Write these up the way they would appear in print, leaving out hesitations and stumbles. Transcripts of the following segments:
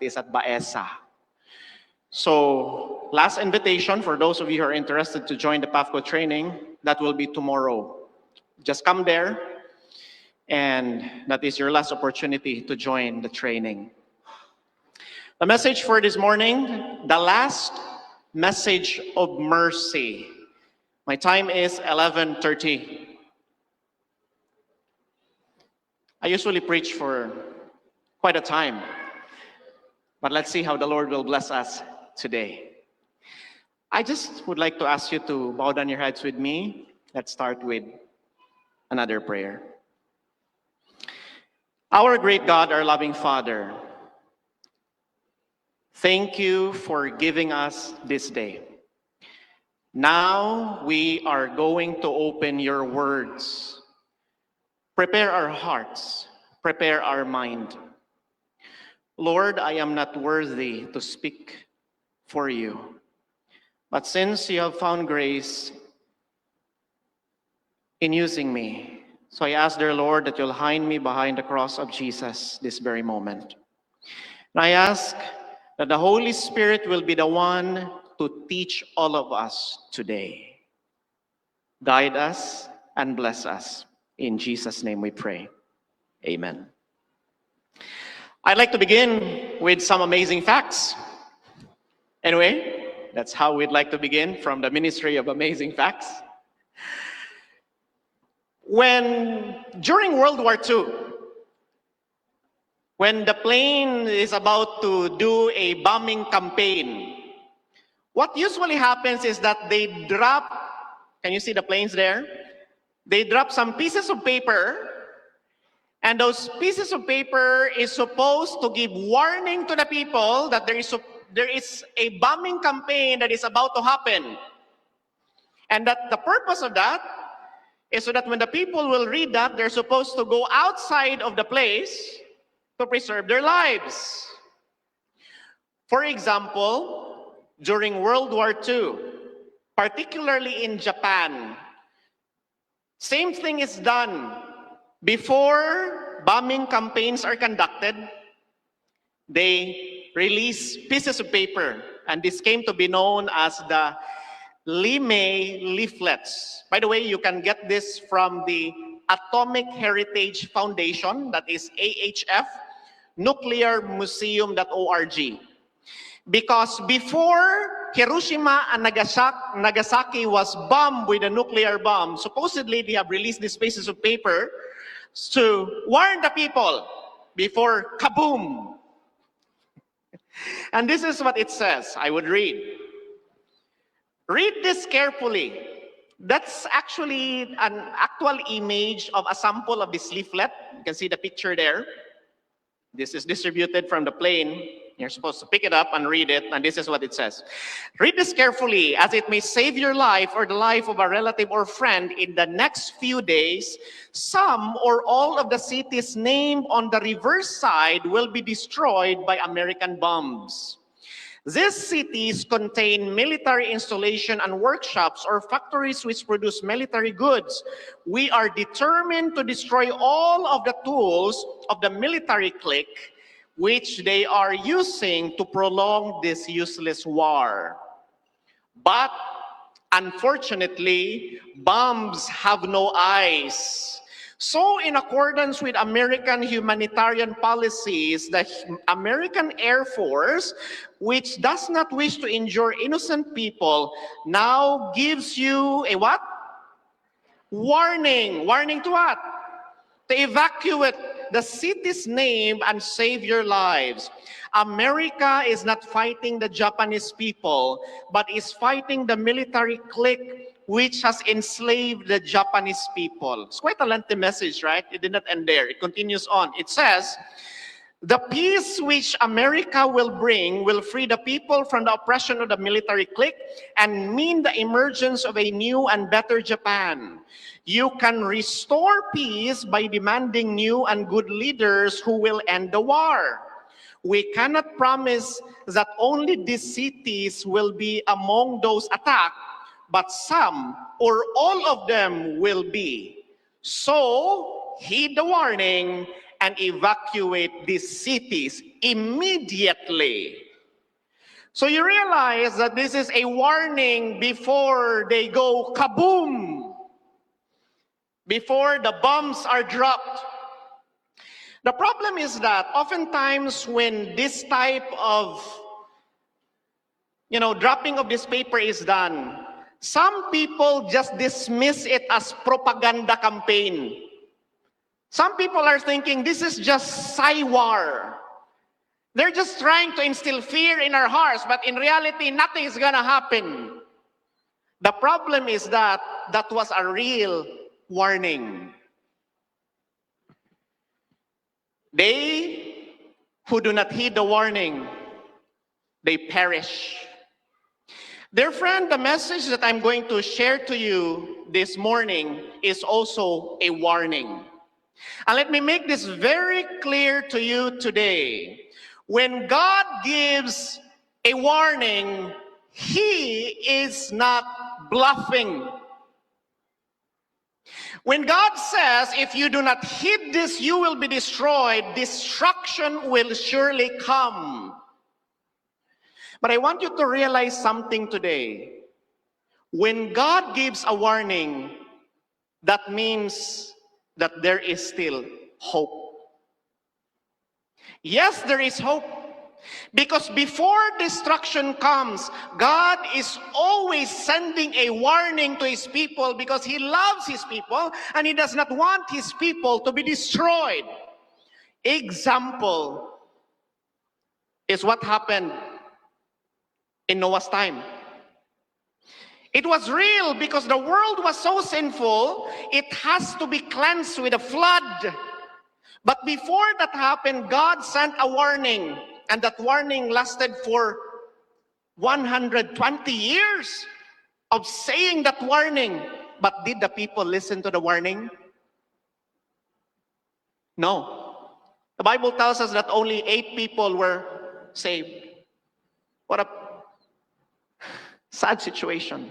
is at Baesa. So last invitation for those of you who are interested to join the PAFCO training, that will be tomorrow. Just come there, and that is your last opportunity to join the training. The message for this morning, the last message of mercy. My time is 11:30. I usually preach for quite a time, but let's see how the Lord will bless us today. I just would like to ask you to bow down your heads with me. Let's start with another prayer. Our great God, our loving Father, thank you for giving us this day. Now we are going to open your words. Prepare our hearts, prepare our mind. Lord, I am not worthy to speak for you, but since you have found grace in using me, so I ask, dear Lord, that you'll hide me behind the cross of Jesus this very moment. And I ask that the Holy Spirit will be the one to teach all of us today. Guide us and bless us. In Jesus' name we pray. Amen. I'd like to begin with some amazing facts. Anyway, that's how we'd like to begin, from the Ministry of Amazing Facts. During World War II, when the plane is about to do a bombing campaign, what usually happens is that they drop, can you see the planes there? They drop some pieces of paper, and those pieces of paper is supposed to give warning to the people that there is a bombing campaign that is about to happen. And that the purpose of that is so that when the people will read that, they're supposed to go outside of the place to preserve their lives. For example, during World War II, particularly in Japan, same thing is done. Before bombing campaigns are conducted, they release pieces of paper, and this came to be known as the Limay leaflets. By the way, you can get this from the Atomic Heritage Foundation, that is AHF, nuclearmuseum.org. Because before Hiroshima and Nagasaki was bombed with a nuclear bomb, supposedly they have released these pieces of paper to warn the people before kaboom. And this is what it says. I would read. Read this carefully. That's actually an actual image of a sample of this leaflet. You can see the picture there. This is distributed from the plane. You're supposed to pick it up and read it, and this is what it says. Read this carefully, as it may save your life or the life of a relative or friend. In the next few days, some or all of the cities named on the reverse side will be destroyed by American bombs. These cities contain military installation and workshops or factories which produce military goods. We are determined to destroy all of the tools of the military clique which they are using to prolong this useless war. But unfortunately, bombs have no eyes. So in accordance with American humanitarian policies, the American Air Force, which does not wish to injure innocent people, now gives you a what? Warning. Warning to what? To evacuate the city's name and save your lives. America is not fighting the Japanese people, but is fighting the military clique which has enslaved the Japanese people. It's quite a lengthy message, right? It did not end there. It continues on. It says, the peace which America will bring will free the people from the oppression of the military clique and mean the emergence of a new and better Japan. You can restore peace by demanding new and good leaders who will end the war. We cannot promise that only these cities will be among those attacked, but some or all of them will be. So, heed the warning and evacuate these cities immediately. So you realize that this is a warning before they go kaboom, before the bombs are dropped. The problem is that oftentimes when this type of dropping of this paper is done, some people just dismiss it as propaganda campaign. Some people are thinking this is just Cywar. They're just trying to instill fear in our hearts, but in reality, nothing is gonna happen. The problem is that that was a real warning. They who do not heed the warning, they perish. Dear friend, the message that I'm going to share to you this morning is also a warning. And let me make this very clear to you today. When God gives a warning, He is not bluffing. When God says, if you do not heed this, you will be destroyed, destruction will surely come. But I want you to realize something today. When God gives a warning, that means that there is still hope. Yes, there is hope. Because before destruction comes, God is always sending a warning to His people because He loves His people and He does not want His people to be destroyed. Example is what happened in Noah's time. It was real because the world was so sinful, it has to be cleansed with a flood. But before that happened, God sent a warning, and that warning lasted for 120 years of saying that warning. But did the people listen to the warning? No. The Bible tells us that only 8 people were saved. What a sad situation.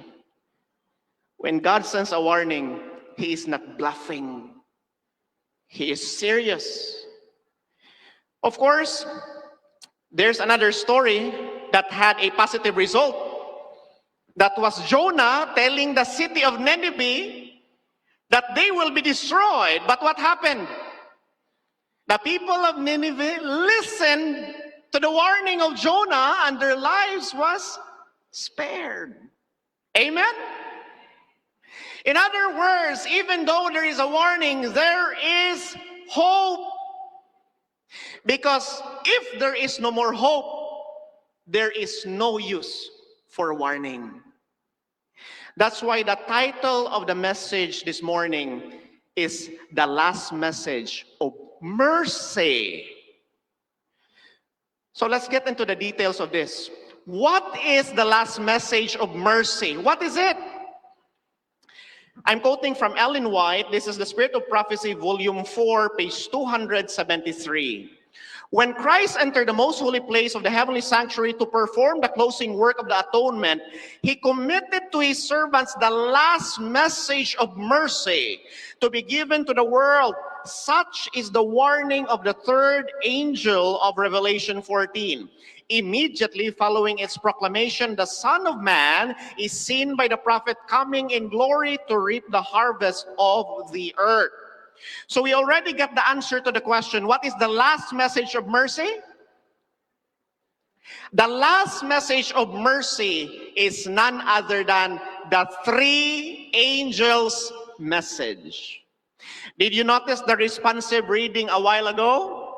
When God sends a warning, He is not bluffing. He is serious. Of course, there's another story that had a positive result. That was Jonah telling the city of Nineveh that they will be destroyed. But what happened? The people of Nineveh listened to the warning of Jonah and their lives was spared. Amen? In other words, even though there is a warning, there is hope. Because if there is no more hope, there is no use for warning. That's why the title of the message this morning is The Last Message of Mercy. So let's get into the details of this. What is the last message of mercy? What is it? I'm quoting from Ellen White. This is the Spirit of Prophecy, Volume 4, page 273. When Christ entered the most holy place of the heavenly sanctuary to perform the closing work of the atonement, He committed to His servants the last message of mercy to be given to the world. Such is the warning of the third angel of Revelation 14. Immediately following its proclamation, the Son of Man is seen by the prophet coming in glory to reap the harvest of the earth. So we already got the answer to the question, what is the last message of mercy? The last message of mercy is none other than the 3 angels' message. Did you notice the responsive reading a while ago?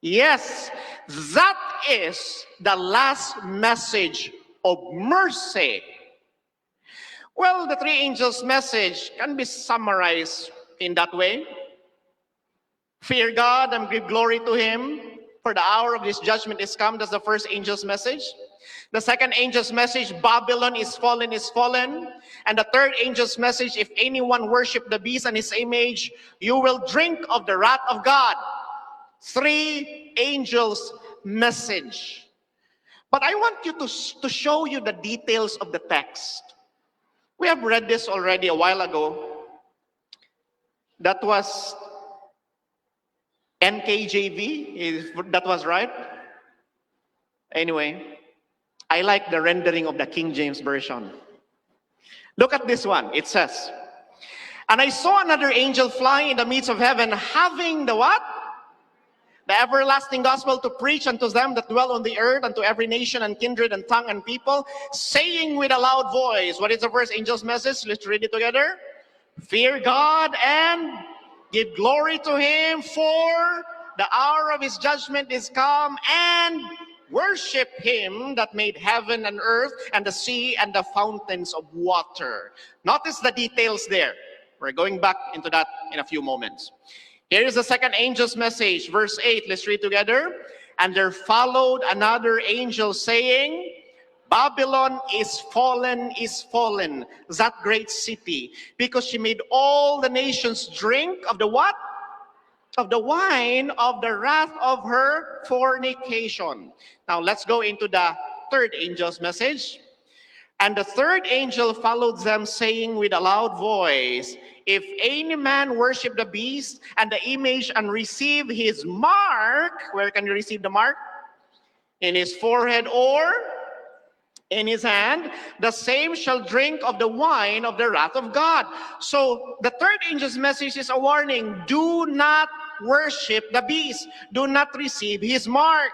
Yes, that is the last message of mercy. Well, the 3 angels' message can be summarized in that way. Fear God and give glory to Him, for the hour of His judgment is come. That's the first angel's message. The second angel's message, Babylon is fallen, is fallen. And the third angel's message, if anyone worship the beast and his image, you will drink of the wrath of God. 3 angels' message. But I want you to show you the details of the text. We have read this already a while ago. That was NKJV, that was right. Anyway, I like the rendering of the King James Version. Look at this one. It says, "And I saw another angel flying in the midst of heaven, having the what? The everlasting gospel to preach unto them that dwell on the earth, unto every nation and kindred and tongue and people, saying with a loud voice," what is the first angel's message? Let's read it together. "Fear God and give glory to him, for the hour of his judgment is come, and worship him that made heaven and earth and the sea and the fountains of water." Notice the details there. We're going back into that in a few moments. Here is the second angel's message, verse 8. Let's read together. "And there followed another angel saying, Babylon is fallen, that great city, because she made all the nations drink of the what? Of the wine of the wrath of her fornication." Now let's go into the third angel's message. "And the third angel followed them, saying with a loud voice, If any man worship the beast and the image and receive his mark," where can you receive the mark? "In his forehead or in his hand, the same shall drink of the wine of the wrath of God." So the third angel's message is a warning. Do not worship the beast. Do not receive his mark.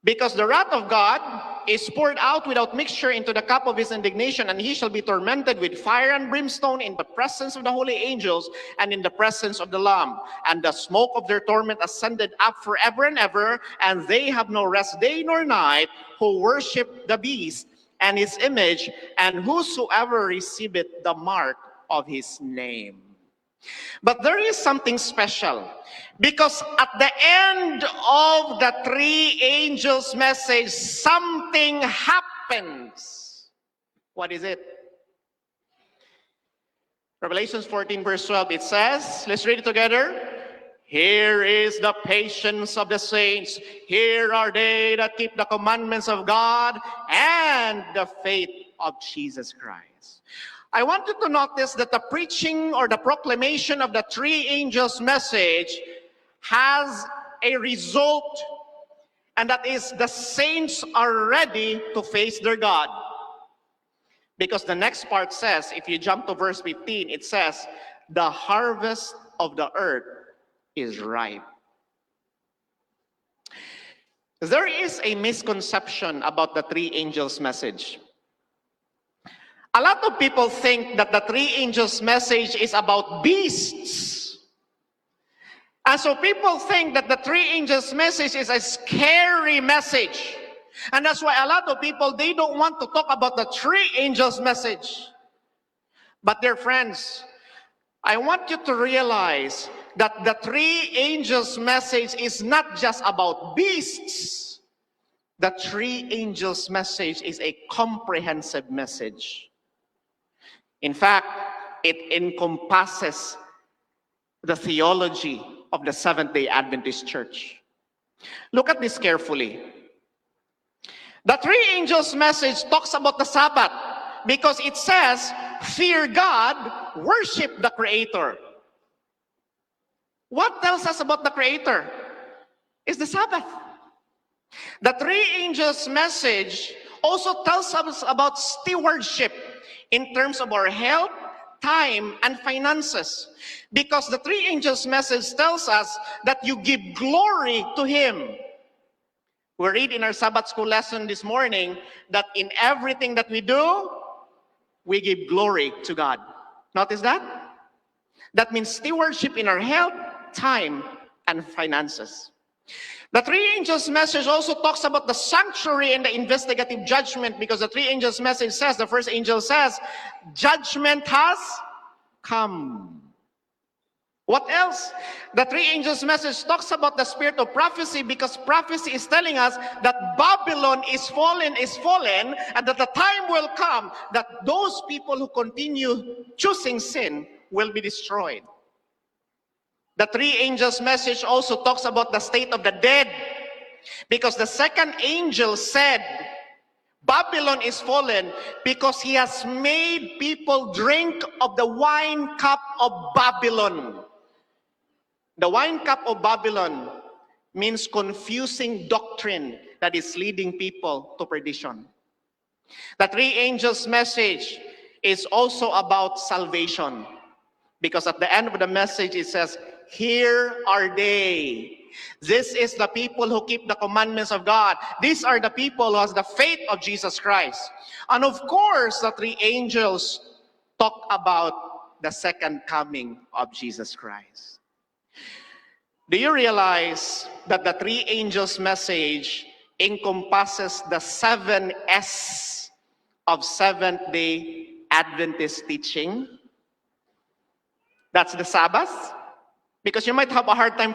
"Because the wrath of God is poured out without mixture into the cup of his indignation, and he shall be tormented with fire and brimstone in the presence of the holy angels and in the presence of the Lamb. And the smoke of their torment ascended up forever and ever, and they have no rest day nor night who worship the beast and his image, and whosoever receiveth the mark of his name." But there is something special, because at the end of the three angels' message, something happens. What is it? Revelation 14 verse 12, it says, let's read it together. "Here is the patience of the saints. Here are they that keep the commandments of God and the faith of Jesus Christ." I want you to notice that the preaching or the proclamation of the three angels' message has a result, and that is the saints are ready to face their God. Because the next part says, if you jump to verse 15, it says, "The harvest of the earth is ripe." There is a misconception about the three angels' message. A lot of people think that the three angels' message is about beasts. And so people think that the three angels' message is a scary message. And that's why a lot of people, they don't want to talk about the three angels' message. But dear friends, I want you to realize that the three angels' message is not just about beasts. The three angels' message is a comprehensive message. In fact, it encompasses the theology of the Seventh-day Adventist Church. Look at this carefully. The three angels' message talks about the Sabbath because it says, "Fear God, worship the Creator." What tells us about the Creator? Is the Sabbath. The three angels' message also tells us about stewardship in terms of our health, time, and finances. Because the three angels' message tells us that you give glory to Him. We read in our Sabbath school lesson this morning that in everything that we do, we give glory to God. Notice that? That means stewardship in our health, time, and finances. The three angels' message also talks about the sanctuary and the investigative judgment, because the three angels' message says, the first angel says, judgment has come. What else? The three angels' message talks about the spirit of prophecy, because prophecy is telling us that Babylon is fallen, and that the time will come that those people who continue choosing sin will be destroyed. The three angels' message also talks about the state of the dead, because the second angel said, Babylon is fallen because he has made people drink of the wine cup of Babylon. The wine cup of Babylon means confusing doctrine that is leading people to perdition. The three angels' message is also about salvation, because at the end of the message it says, "Here are they." This is the people who keep the commandments of God. These are the people who has the faith of Jesus Christ. And of course, the three angels talk about the second coming of Jesus Christ. Do you realize that the three angels' message encompasses the 7S of Seventh-day Adventist teaching? That's the Sabbath. Because you might have a hard time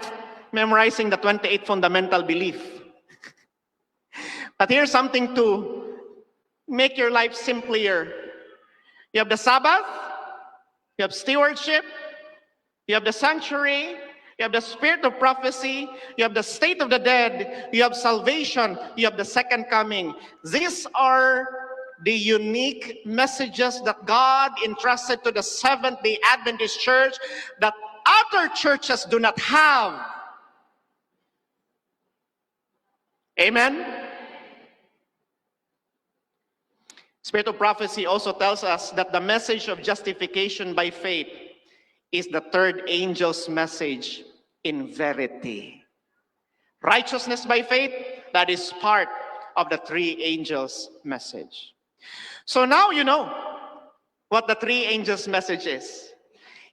memorizing the 28 fundamental belief. But here's something to make your life simpler. You have the Sabbath, you have stewardship, you have the sanctuary, you have the spirit of prophecy, you have the state of the dead, you have salvation, you have the second coming. These are the unique messages that God entrusted to the Seventh-day Adventist Church that other churches do not have. Amen? Spirit of prophecy also tells us that the message of justification by faith is the third angel's message in verity. Righteousness by faith, that is part of the three angels' message. So now you know what the three angels' message is.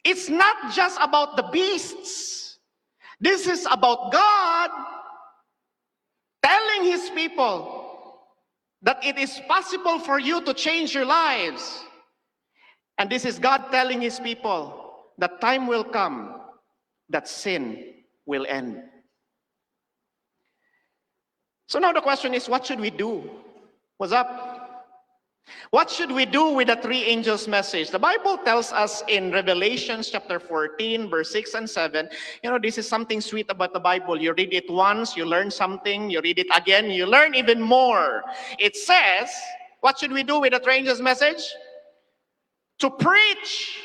It's not just about the beasts. This is about God telling his people that it is possible for you to change your lives. And this is God telling his people that time will come that sin will end. So now the question is, what should we do? What's up? What should we do with the three angels' message? The Bible tells us in Revelation chapter 14, verse 6 and 7, this is something sweet about the Bible. You read it once, you learn something, you read it again, you learn even more. It says, what should we do with the three angels' message? To preach.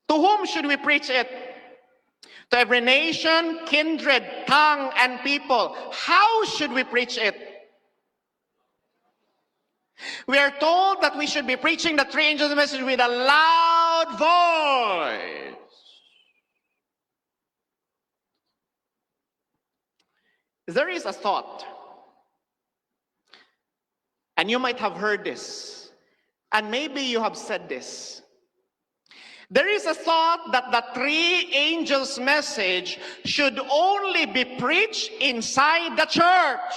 To whom should we preach it? To every nation, kindred, tongue, and people. How should we preach it? We are told that we should be preaching the three angels' message with a loud voice. There is a thought, and you might have heard this, and maybe you have said this. There is a thought that the three angels' message should only be preached inside the church.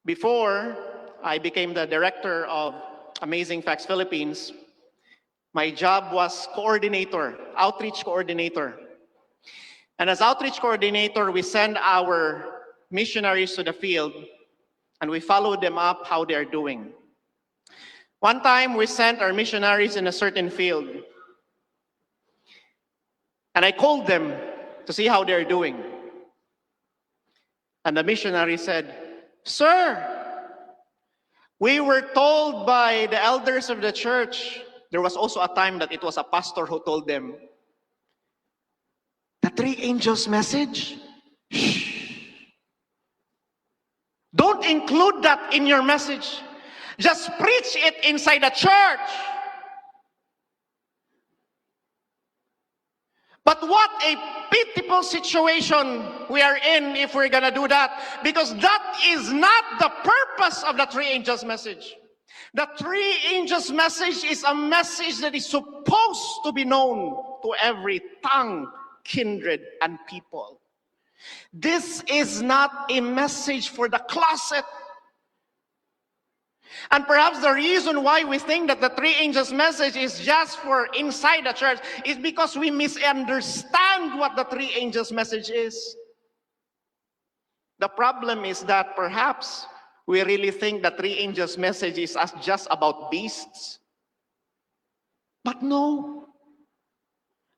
Before I became the director of Amazing Facts Philippines, my job was coordinator, outreach coordinator. And as outreach coordinator, we send our missionaries to the field and we follow them up how they're doing. One time we sent our missionaries in a certain field and I called them to see how they're doing. And the missionary said, "Sir, we were told by the elders of the church," there was also a time that it was a pastor who told them, "The three angels' message? Shh. Don't include that in your message. Just preach it inside the church." But what a pitiful situation we are in if we're gonna do that, because that is not the purpose of the three angels' message. The three angels' message is a message that is supposed to be known to every tongue, kindred, and people. This is not a message for the closet. And perhaps the reason why we think that the three angels' message is just for inside the church is because we misunderstand what the three angels' message is. The problem is that perhaps we really think the three angels' message is just about beasts. But no.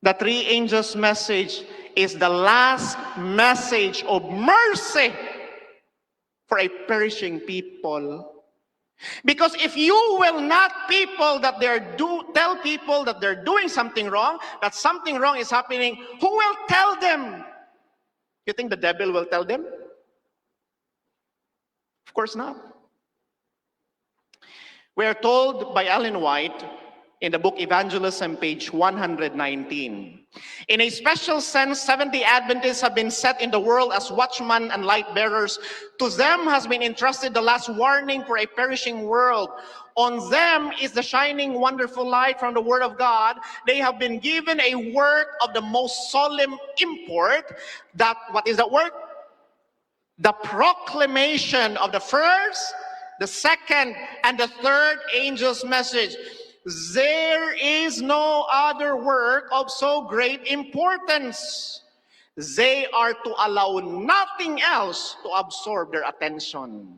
The three angels' message is the last message of mercy for a perishing people. Because if you will not tell people that they're doing something wrong, that something wrong is happening, who will tell them? You think the devil will tell them? Of course not. We are told by Ellen White in the book Evangelism, page 119. In a special sense, Seventh-day Adventists have been set in the world as watchmen and light bearers. To them has been entrusted the last warning for a perishing world. On them is the shining, wonderful light from the Word of God. They have been given a work of the most solemn import. That, what is that work? The proclamation of the first, the second, and the third angel's message. There is no other work of so great importance. They are to allow nothing else to absorb their attention.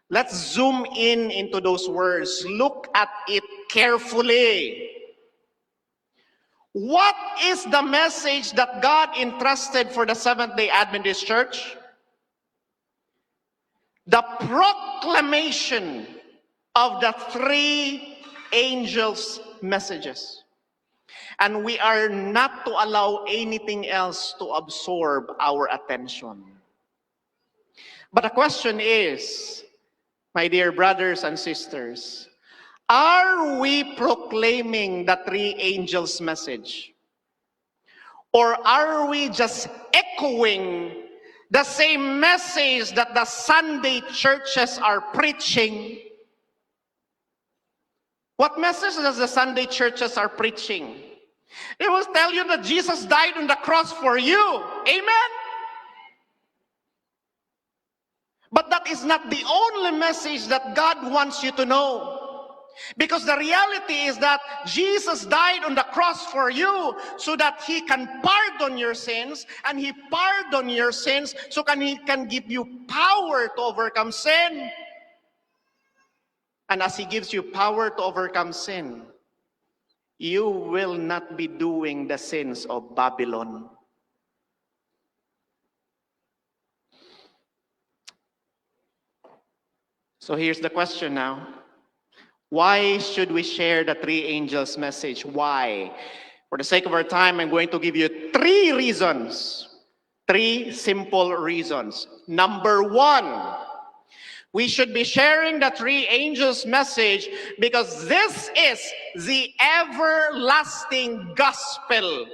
Let's zoom in into those words. Look at it carefully. What is the message that God entrusted for the Seventh-day Adventist Church? The proclamation of the three angels' messages. And we are not to allow anything else to absorb our attention. But the question is, my dear brothers and sisters, are we proclaiming the three angels' message? Or are we just echoing the same message that the Sunday churches are preaching? What message does the Sunday churches are preaching? They will tell you that Jesus died on the cross for you. Amen? But that is not the only message that God wants you to know. Because the reality is that Jesus died on the cross for you so that He can pardon your sins, and He pardoned your sins so He can give you power to overcome sin. And as He gives you power to overcome sin, you will not be doing the sins of Babylon. So here's the question now. Why should we share the three angels' message? Why? For the sake of our time, I'm going to give you three reasons. Three simple reasons. Number one, we should be sharing the three angels' message because this is the everlasting gospel.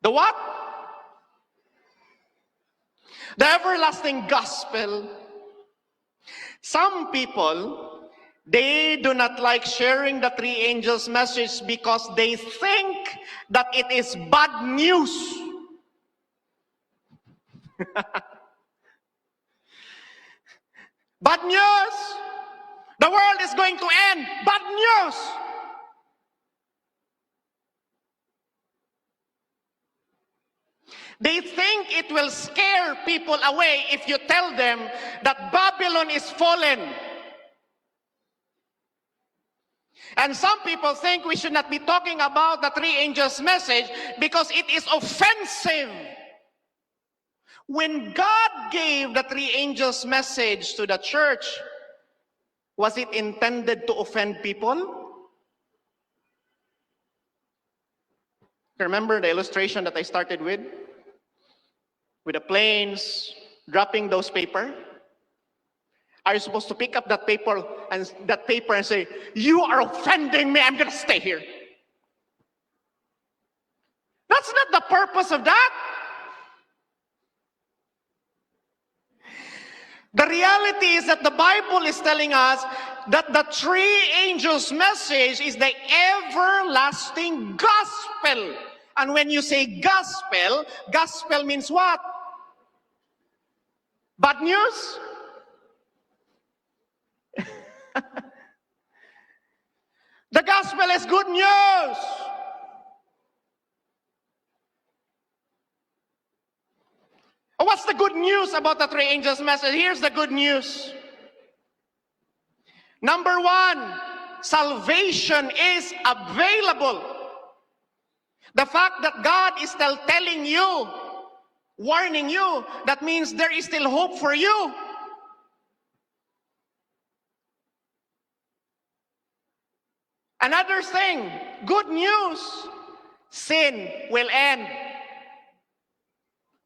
The what? The everlasting gospel. Some people, they do not like sharing the three angels' message because they think that it is bad news. Bad news! The world is going to end. Bad news! They think it will scare people away if you tell them that Babylon is fallen. And some people think we should not be talking about the three angels' message because it is offensive. When God gave the three angels' message to the church, was it intended to offend people? Remember the illustration that I started with? With the planes dropping those paper? Are you supposed to pick up that paper and say, "You are offending me, I'm going to stay here"? That's not the purpose of that. The reality is that the Bible is telling us that the three angels' message is the everlasting gospel. And when you say gospel, gospel means what? Bad news? The gospel is good news. What's the good news about the three angels' message? Here's the good news. Number one, salvation is available. The fact that God is still telling you, warning you, that means there is still hope for you. Another thing, good news, sin will end.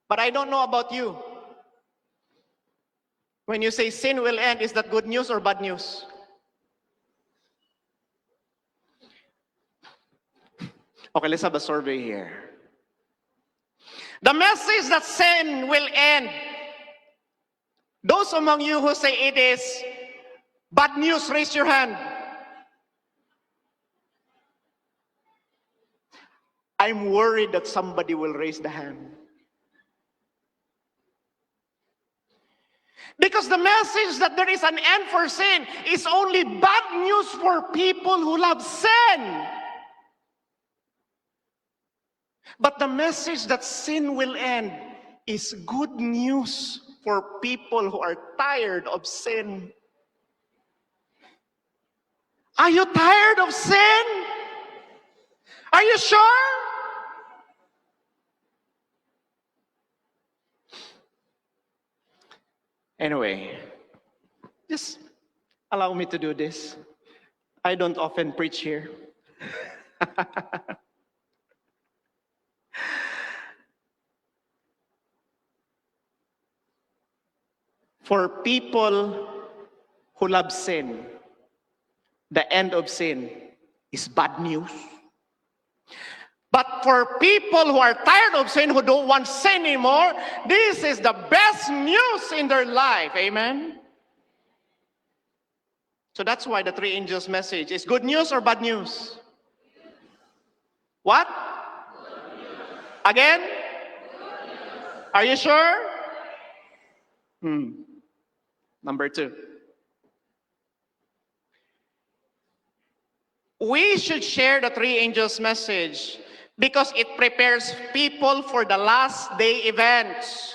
But I don't know about you. When you say sin will end, is that good news or bad news? Okay, let's have a survey here. The message that sin will end. Those among you who say it is bad news, raise your hand. I'm worried that somebody will raise the hand. Because the message that there is an end for sin is only bad news for people who love sin. But the message that sin will end is good news for people who are tired of sin. Are you tired of sin? Are you sure? Anyway, just allow me to do this. I don't often preach here. For people who love sin, the end of sin is bad news. But for people who are tired of sin, who don't want sin anymore, this is the best news in their life. Amen? So that's why the three angels' message is good news or bad news? What? Again? Are you sure? Number 2. We should share the three angels' message because it prepares people for the last day events.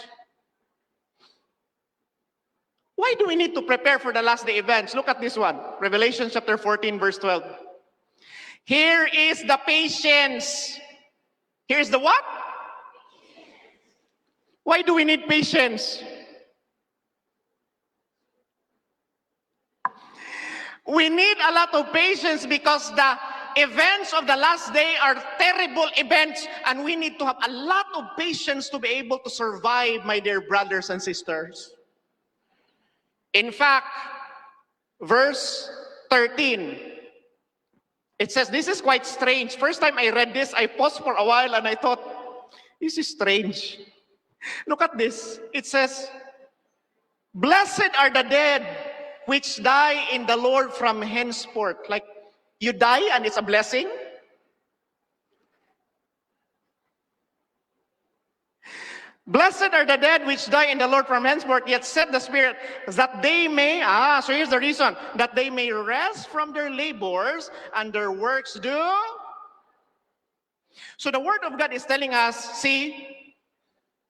Why do we need to prepare for the last day events? Look at this one. Revelation chapter 14, verse 12. Here is the patience. Here's the what? Why do we need patience? We need a lot of patience because the events of the last day are terrible events, and we need to have a lot of patience to be able to survive, my dear brothers and sisters. In fact, verse 13, it says, this is quite strange. First time I read this, I paused for a while and I thought, this is strange. Look at this. It says, blessed are the dead which die in the Lord from henceforth. Like, you die and it's a blessing? Blessed are the dead which die in the Lord from henceforth, yet said the Spirit, that they may, so here's the reason, that they may rest from their labors and their works do. So the Word of God is telling us, see,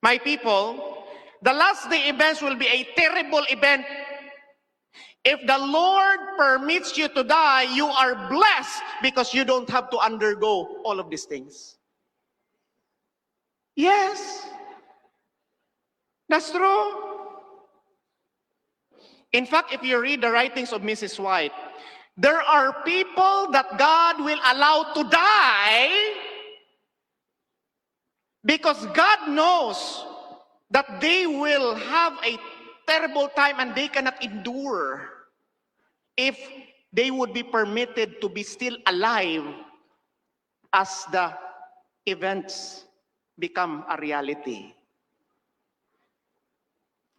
my people, the last day events will be a terrible event. If the Lord permits you to die, you are blessed because you don't have to undergo all of these things. Yes, that's true. In fact, if you read the writings of Mrs. White, there are people that God will allow to die because God knows that they will have a terrible time and they cannot endure if they would be permitted to be still alive as the events become a reality.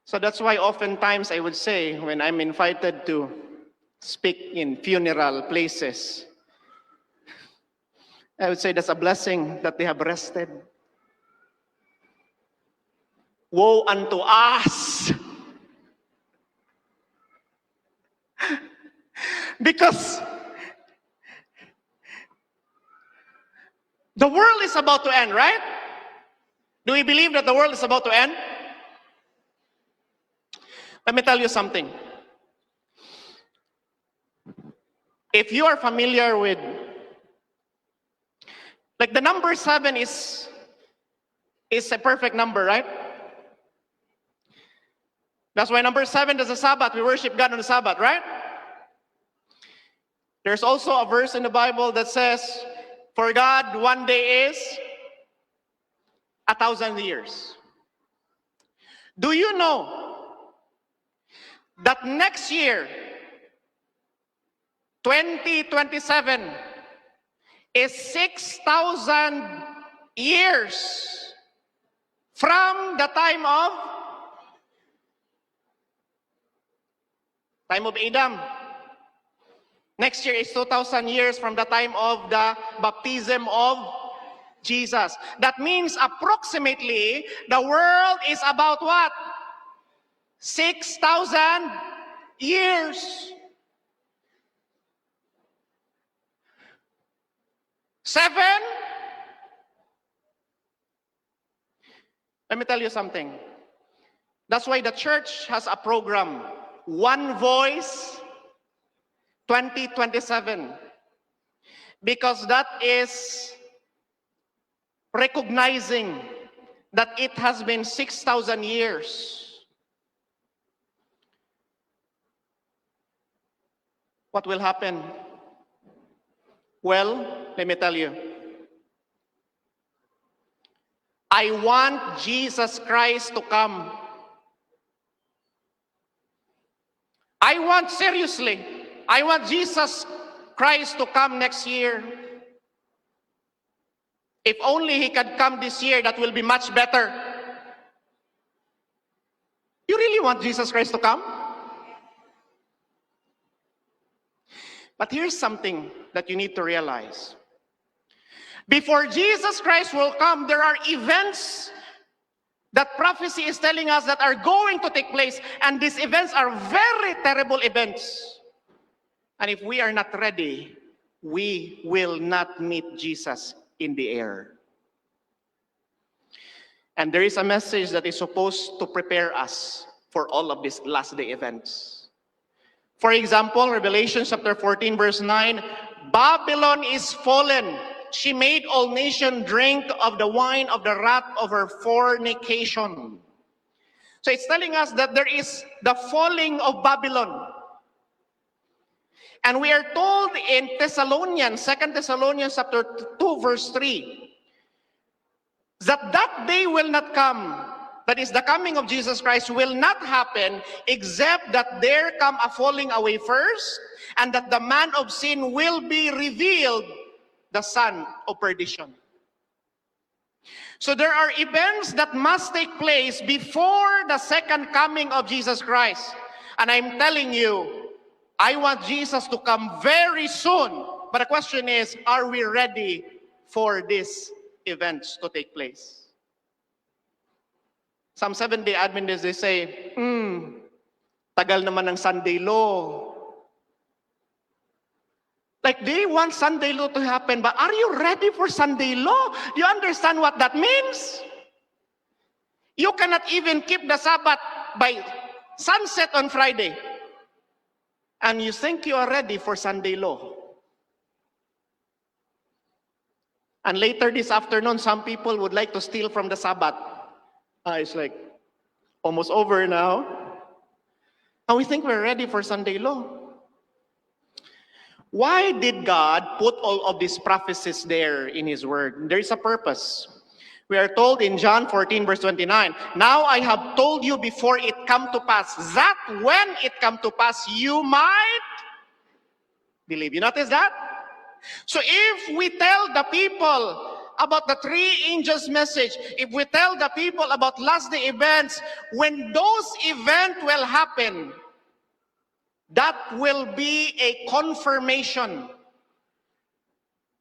So that's why oftentimes I would say when I'm invited to speak in funeral places, I would say that's a blessing that they have rested. Woe unto us! Because the world is about to end, right? Do we believe that the world is about to end? Let me tell you something. If you are familiar with, like the number 7 is a perfect number, right? That's why number 7 is the Sabbath. We worship God on the Sabbath, right? There's also a verse in the Bible that says, for God, one day is 1,000 years. Do you know that next year, 2027, is 6,000 years from the time of Adam. Next year is 2,000 years from the time of the baptism of Jesus. That means approximately the world is about what? 6,000 years. 7. Let me tell you something. That's why the church has a program, One Voice 2027. Because that is recognizing that it has been 6,000 years. What will happen? Well, let me tell you. I want Jesus Christ to come. I want Jesus Christ to come next year. If only he could come this year, that will be much better. You really want Jesus Christ to come? But here's something that you need to realize. Before Jesus Christ will come, there are events that prophecy is telling us that are going to take place. And these events are very terrible events. And if we are not ready, we will not meet Jesus in the air. And there is a message that is supposed to prepare us for all of these last day events. For example, Revelation chapter 14 verse 9, Babylon is fallen. She made all nations drink of the wine of the wrath of her fornication. So it's telling us that there is the falling of Babylon. And we are told in Thessalonians, 2 Thessalonians chapter 2 verse 3, that day will not come. That is, the coming of Jesus Christ will not happen except that there come a falling away first, and that the man of sin will be revealed, the son of perdition. So there are events that must take place before the second coming of Jesus Christ. And I'm telling you, I want Jesus to come very soon. But the question is, are we ready for these events to take place? Some Seventh-day Adventists, they say, tagal naman ng Sunday law. Like, they want Sunday law to happen, but are you ready for Sunday law? Do you understand what that means? You cannot even keep the Sabbath by sunset on Friday. And you think you are ready for Sunday law. And later this afternoon, some people would like to steal from the Sabbath. It's like almost over now. And we think we're ready for Sunday law. Why did God put all of these prophecies there in His Word? There is a purpose. We are told in John 14 verse 29, now I have told you before it come to pass, that when it come to pass, you might believe. You notice that? So if we tell the people about the three angels' message, if we tell the people about last day events, when those events will happen, that will be a confirmation.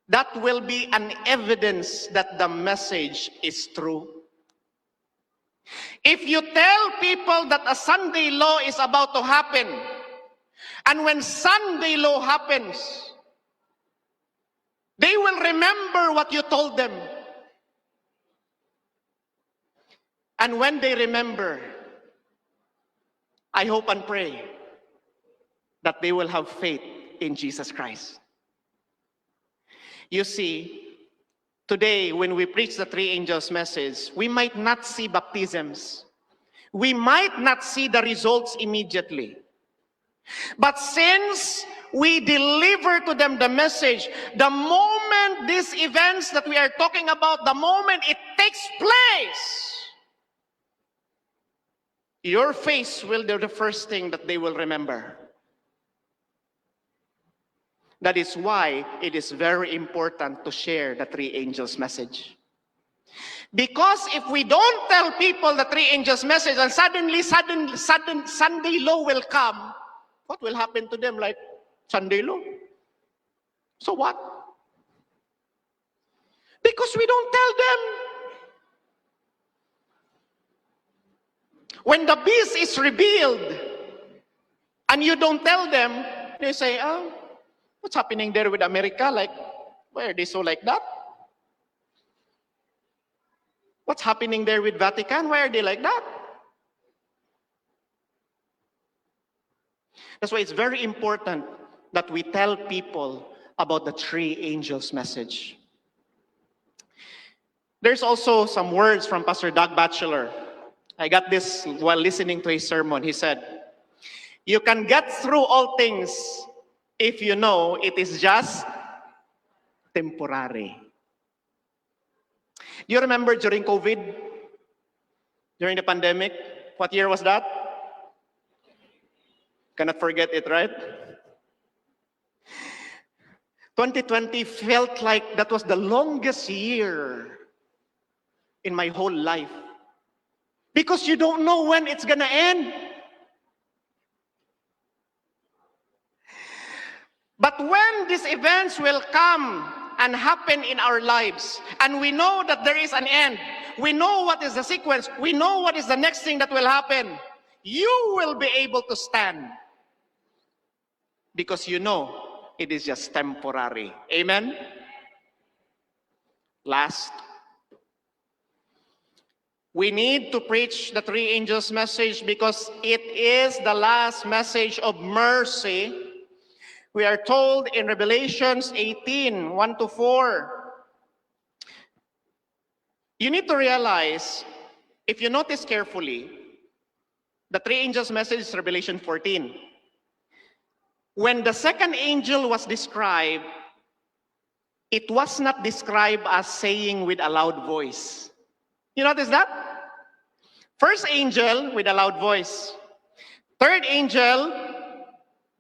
That will be an evidence that the message is true. If you tell people that a Sunday law is about to happen, and when Sunday law happens, they will remember what you told them. And when they remember, I hope and pray that they will have faith in Jesus Christ. You see, today when we preach the three angels' message, we might not see baptisms. We might not see the results immediately. But since we deliver to them the message. The moment these events that we are talking about, the moment it takes place, your face will be the first thing that they will remember. That is why it is very important to share the three angels' message. Because if we don't tell people the three angels' message and suddenly Sunday law will come, what will happen to them? Like, Sunday law? So what? Because we don't tell them. When the beast is revealed and you don't tell them, they say, oh, what's happening there with America? Like, why are they so like that? What's happening there with Vatican? Why are they like that? That's why it's very important that we tell people about the three angels' message. There's also some words from Pastor Doug Batchelor. I got this while listening to his sermon. He said, you can get through all things if you know it is just temporary. Do you remember during COVID? During the pandemic? What year was that? Cannot forget it, right? 2020 felt like that was the longest year in my whole life. Because you don't know when it's gonna end. But when these events will come and happen in our lives, and we know that there is an end, we know what is the sequence, we know what is the next thing that will happen, you will be able to stand. Because you know it is just temporary. Amen? Last, we need to preach the three angels' message because it is the last message of mercy. We are told in Revelations 18, 1-4. You need to realize, if you notice carefully, the three angels' message is Revelation 14. When the second angel was described, it was not described as saying with a loud voice. You notice that? First angel with a loud voice. Third angel,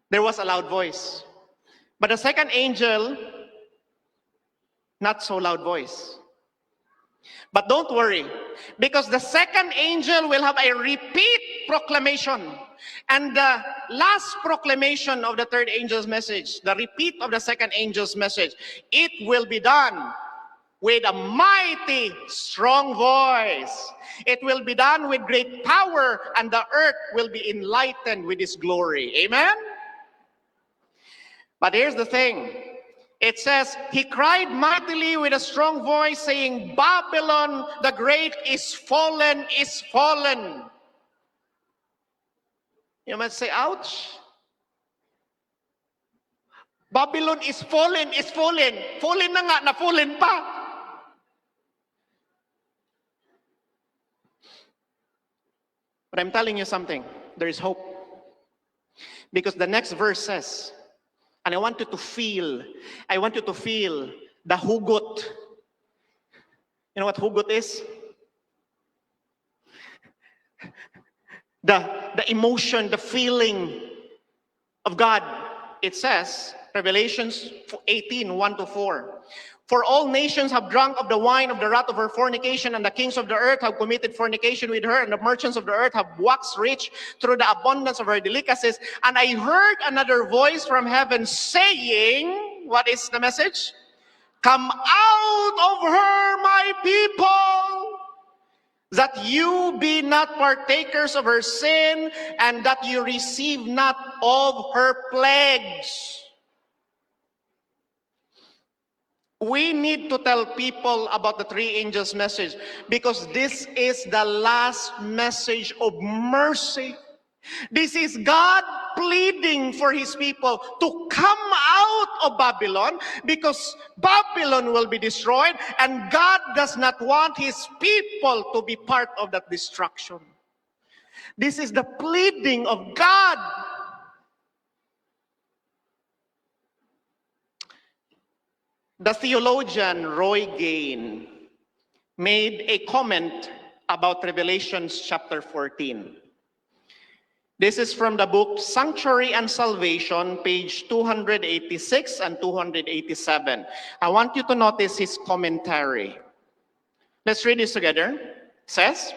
there was a loud voice. But the second angel, not so loud voice. But don't worry, because the second angel will have a repeat proclamation. And the last proclamation of the third angel's message, the repeat of the second angel's message, it will be done with a mighty, strong voice. It will be done with great power, and the earth will be enlightened with His glory. Amen? But here's the thing. It says, he cried mightily with a strong voice, saying, Babylon the great is fallen, is fallen. You might say, ouch. Babylon is fallen, is fallen. Fallen na nga, na fallen pa. But I'm telling you something, there is hope. Because the next verse says, and I want you to feel the hugot. You know what hugot is? The emotion, the feeling of God. It says, Revelations 18, 1-4. For all nations have drunk of the wine of the wrath of her fornication, and the kings of the earth have committed fornication with her, and the merchants of the earth have waxed rich through the abundance of her delicacies. And I heard another voice from heaven saying, what is the message? Come out of her, my people, that you be not partakers of her sin, and that you receive not of her plagues. We need to tell people about the three angels' message because this is the last message of mercy. This is God pleading for His people to come out of Babylon because Babylon will be destroyed and God does not want His people to be part of that destruction. This is the pleading of God. The theologian Roy Gain made a comment about Revelations chapter 14. This is from the book Sanctuary and Salvation, page 286 and 287. I want you to notice his commentary. Let's read this together. It says,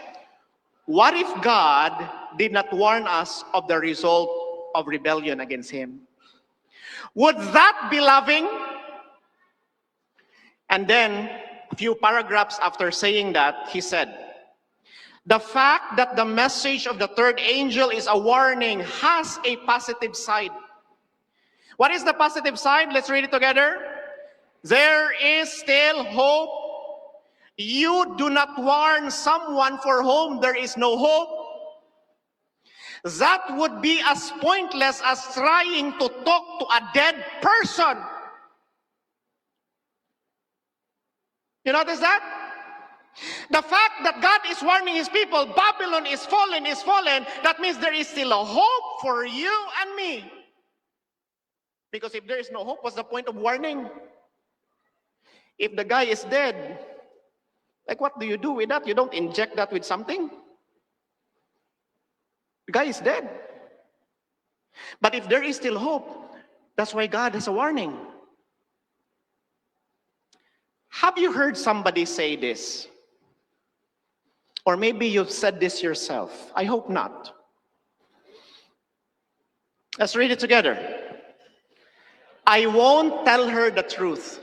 "What if God did not warn us of the result of rebellion against him? Would that be loving?" And then, a few paragraphs after saying that, he said, "The fact that the message of the third angel is a warning has a positive side." What is the positive side? Let's read it together. There is still hope. You do not warn someone for whom there is no hope. That would be as pointless as trying to talk to a dead person. You notice that? The fact that God is warning his people, Babylon is fallen, that means there is still a hope for you and me. Because if there is no hope, what's the point of warning? If the guy is dead, like what do you do with that? You don't inject that with something. The guy is dead. But if there is still hope, that's why God has a warning. Have you heard somebody say this? Or maybe you've said this yourself. I hope not. Let's read it together. "I won't tell her the truth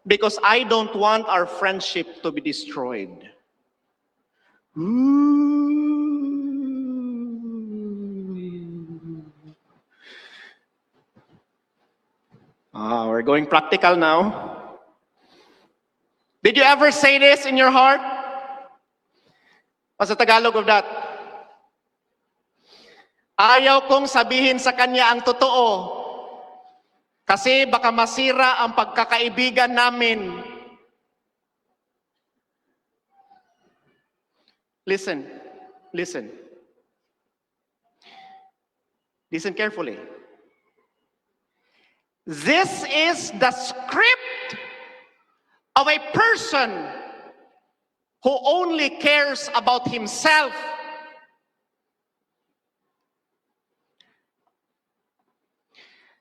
because I don't want our friendship to be destroyed." We're going practical now. Did you ever say this in your heart? What's the Tagalog of that? Ayaw kong sabihin sa kanya ang totoo kasi baka masira ang pagkakaibigan namin. Listen. Listen carefully. This is the script of a person who only cares about himself.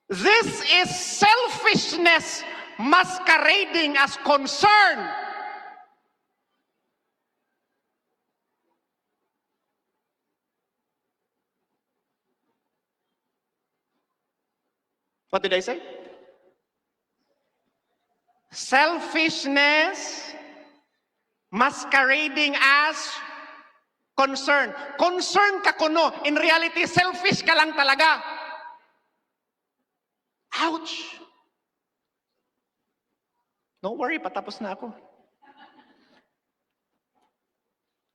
This is selfishness masquerading as concern. What did I say? Selfishness masquerading as concern. Concern ka kuno. In reality, selfish ka lang talaga. Ouch! Don't worry, patapos na ako.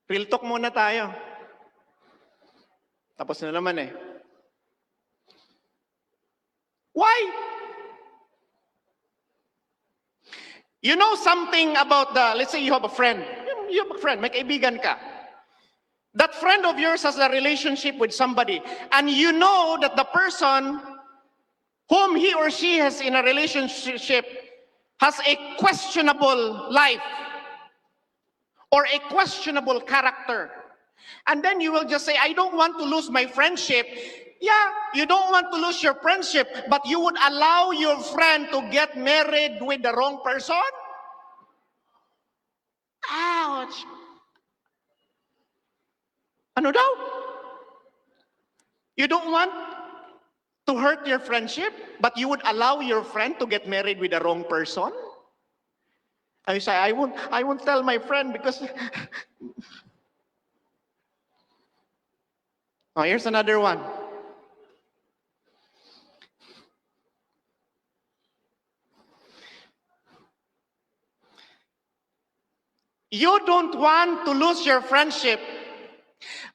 Real talk muna tayo. Tapos na naman eh. Why? You know something about let's say you have a friend. You have a friend, may kaibigan ka. That friend of yours has a relationship with somebody, and you know that the person whom he or she has in a relationship has a questionable life or a questionable character. And then you will just say, I don't want to lose my friendship. Yeah, you don't want to lose your friendship, but you would allow your friend to get married with the wrong person? Ouch! Ano daw? You don't want to hurt your friendship, but you would allow your friend to get married with the wrong person? I say, I won't tell my friend because... Oh, here's another one. You don't want to lose your friendship,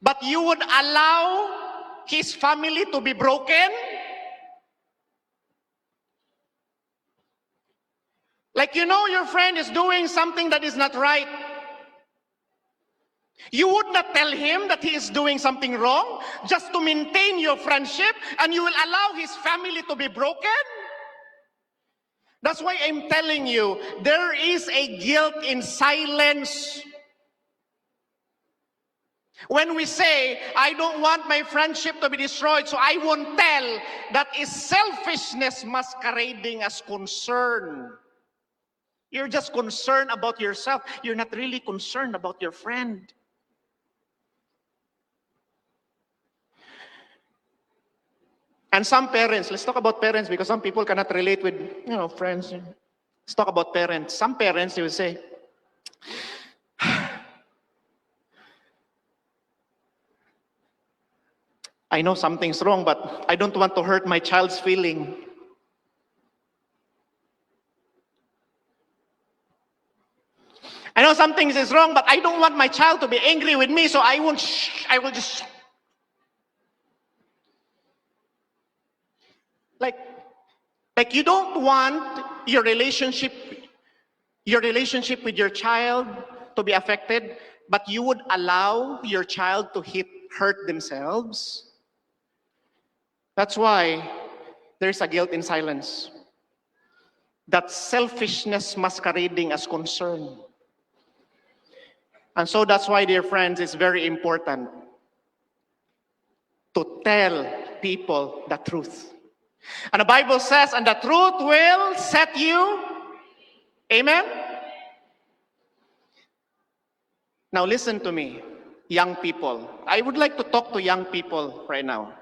but you would allow his family to be broken? Like you know your friend is doing something that is not right. You would not tell him that he is doing something wrong just to maintain your friendship, and you will allow his family to be broken? That's why I'm telling you, there is a guilt in silence. When we say, I don't want my friendship to be destroyed, so I won't tell, that is selfishness masquerading as concern. You're just concerned about yourself. You're not really concerned about your friend. And some parents, let's talk about parents because some people cannot relate with, friends. Let's talk about parents. Some parents, they will say, I know something's wrong, but I don't want to hurt my child's feeling. I know something is wrong, but I don't want my child to be angry with me, so I won't. I will just. Like you don't want your relationship with your child to be affected, but you would allow your child to hurt themselves. That's why there's a guilt in silence. That selfishness masquerading as concern. And so that's why, dear friends, it's very important to tell people the truth. And the Bible says, and the truth will set you. Amen? Now listen to me, young people. I would like to talk to young people right now.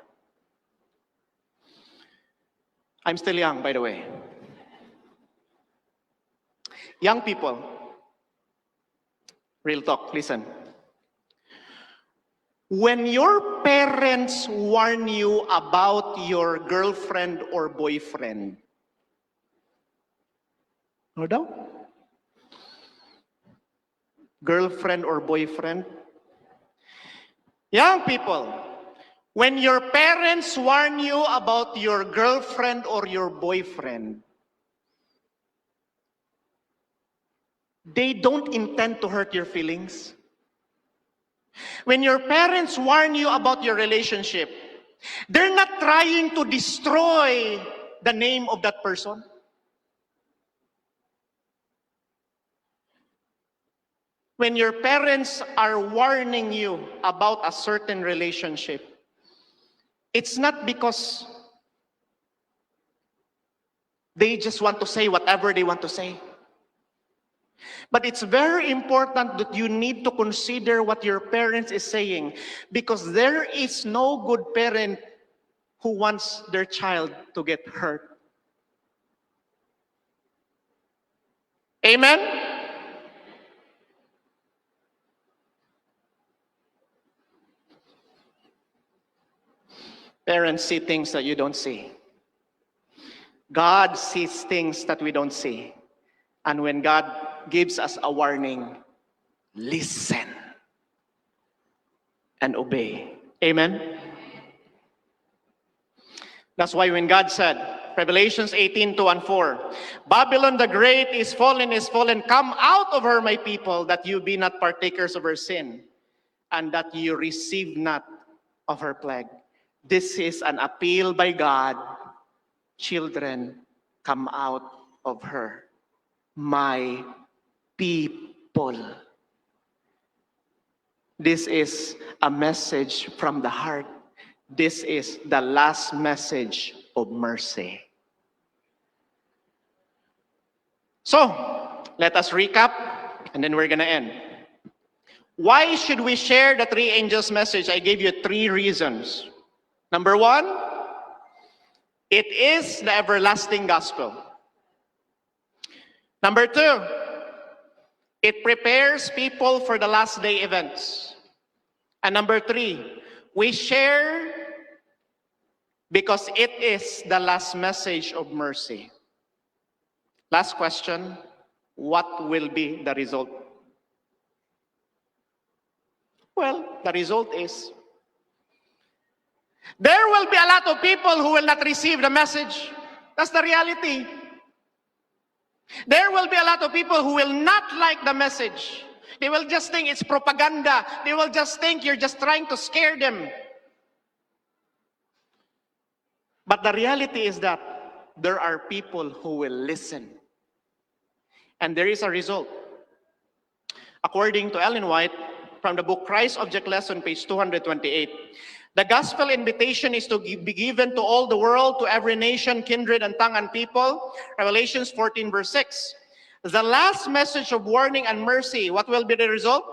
I'm still young, by the way. Young people, real talk, listen. When your parents warn you about your girlfriend or boyfriend, no doubt? Girlfriend or boyfriend? Young people, when your parents warn you about your girlfriend or your boyfriend, they don't intend to hurt your feelings. When your parents warn you about your relationship, they're not trying to destroy the name of that person. When your parents are warning you about a certain relationship, it's not because they just want to say whatever they want to say. But it's very important that you need to consider what your parents is saying, because there is no good parent who wants their child to get hurt. Amen? Parents see things that you don't see. God sees things that we don't see. And when God gives us a warning, listen and obey. Amen? That's why when God said, Revelations 18:2 and 4, Babylon the great is fallen, come out of her, my people, that you be not partakers of her sin, and that you receive not of her plague. This is an appeal by God. Children, come out of her, my people. This is a message from the heart. This is the last message of mercy. So, let us recap, and then we're going to end. Why should we share the three angels' message? I gave you 3 reasons. Number 1, it is the everlasting gospel. Number 2, it prepares people for the last day events. And number 3, we share because it is the last message of mercy. Last question, what will be the result? Well, the result is there will be a lot of people who will not receive the message. That's the reality. There will be a lot of people who will not like the message. They will just think it's propaganda. They will just think you're just trying to scare them. But the reality is that there are people who will listen. And there is a result. According to Ellen White, from the book Christ Object Lesson, page 228, the gospel invitation is to be given to all the world, to every nation, kindred, and tongue and people. Revelations 14, verse 6. The last message of warning and mercy, what will be the result?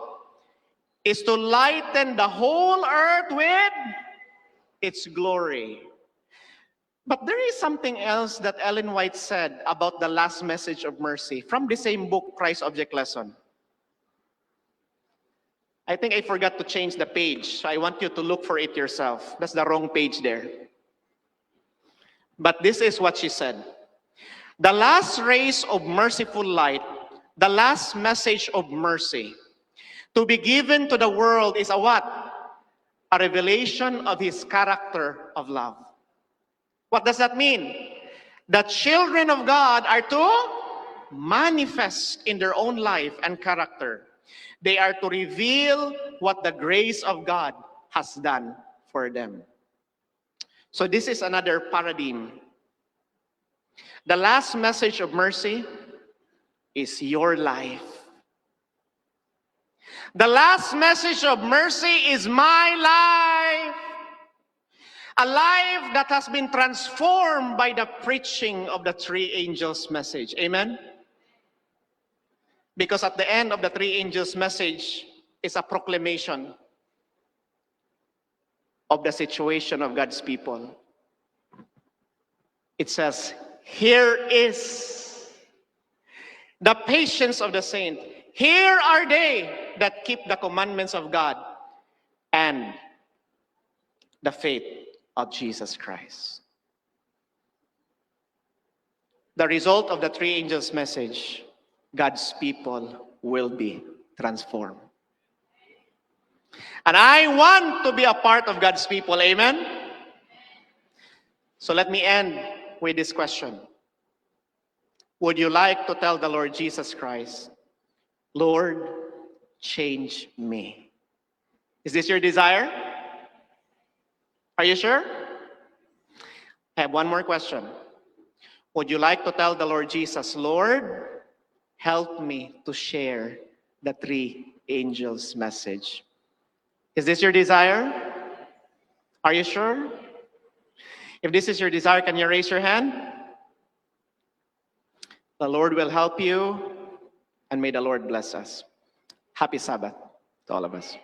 Is to lighten the whole earth with its glory. But there is something else that Ellen White said about the last message of mercy from the same book, Christ Object Lesson. I think I forgot to change the page, so I want you to look for it yourself. That's the wrong page there. But this is what she said. The last rays of merciful light, the last message of mercy, to be given to the world is a what? A revelation of His character of love. What does that mean? The children of God are to manifest in their own life and character. They are to reveal what the grace of God has done for them. So this is another paradigm. The last message of mercy is your life. The last message of mercy is my life. A life that has been transformed by the preaching of the three angels' message. Amen? Because at the end of the three angels' message is a proclamation of the situation of God's people. It says, here is the patience of the saint. Here are they that keep the commandments of God and the faith of Jesus Christ. The result of the three angels' message, God's people will be transformed. And I want to be a part of God's people. Amen? So let me end with this question. Would you like to tell the Lord Jesus Christ, Lord, change me? Is this your desire? Are you sure? I have one more question. Would you like to tell the Lord Jesus, Lord, help me to share the three angels' message? Is this your desire? Are you sure? If this is your desire, can you raise your hand? The Lord will help you, and may the Lord bless us. Happy Sabbath to all of us.